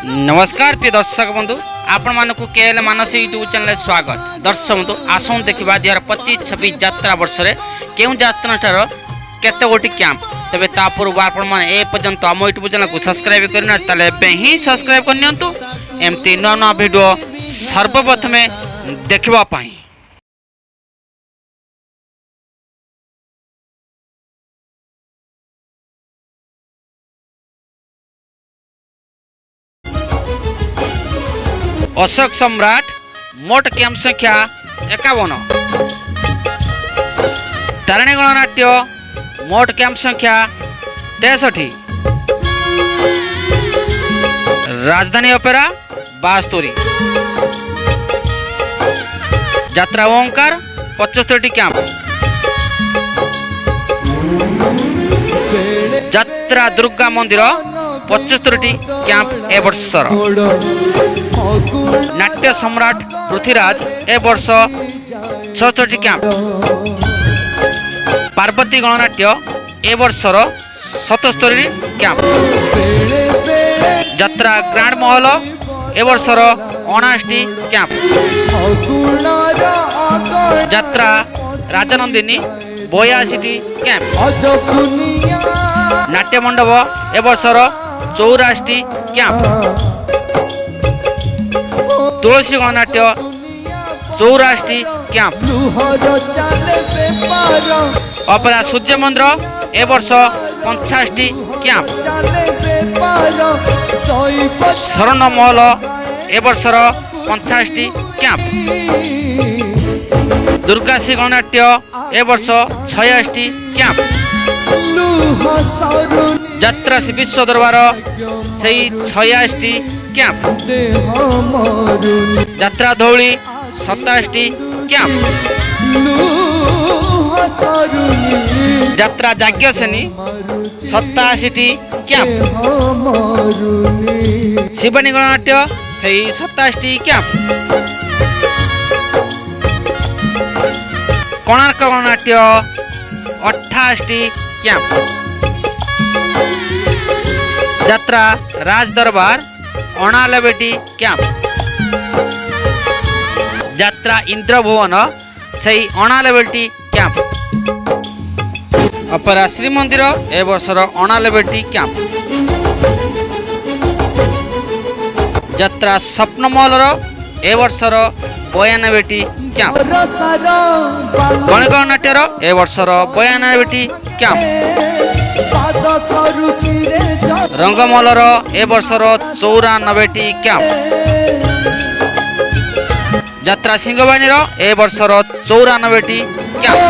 नमस्कार प्रिय दर्शक बंधु आपण मानक केएल मानस यूट्यूब चैनल स्वागत। दर्शक बंधु आसन देखा 2025-26 यात्रा वर्ष में क्यों यात्राटार केते गोटी कैंप तेज ता पूर्व आपण मैंने ए पर्यंत आम यूट्यूब चैनल को सब्सक्राइब करना तेल ही सब्सक्राइब करनियंतु एमती नूआ नूआ वीडियो सर्वप्रथम देखा। अशोक सम्राट मोट कैंप संख्या 51। तारिणी गणनाट्य मोट कैंप संख्या 63। राजधानी ओपेरा 72। यात्रा ओंकार 75 कैंप। यात्रा दुर्गा मंदिर 75 कैंप ए वर्षर। नाट्य सम्राट पृथ्वीराज ए वर्ष 66 कैंप। पार्वती गणनाट्य ए वर्षर 77 कैंप। यात्रा ग्रांड महल ए वर्षर 59 कैंप। यात्रा राजनंदिनी 82 कैंप। नाट्य मंडप ए वर्षर 84 कैंप। तुलसी गणनाट्य 84 कैंप। ऑपेरा सूर्य मंदिर ए वर्ष 85 कैंप। शरण महल ए वर्षर 85 कैंप। दुर्गासी गणनाट्य ए वर्ष 86 कैंप। यात्रा विश्व दरबार से 86 कैंप। यात्रा धौली 87 कैंप। यात्रा जाग्ञसेनी 87 कैंप। शिवानी गणनाट्य से 87 कैंप। कोणार्क गणनाट्य 88 कैंप। यात्रा राज दरबार 89 कैंप। यात्रा इंद्रभुवन से 89 कैंप। ऑपेरा श्रीमंदिर ए वर्षर 89 कैंप। यात्रा स्वप्नमहलर ए वर्षर 92 कैंप। गणगणनाट्यर ए वर्षर 92 कैंप। रंगमहलर ए वर्षर 94 कैंप। यात्रा सिंहबाहिनीर ए वर्षर 94 कैंप।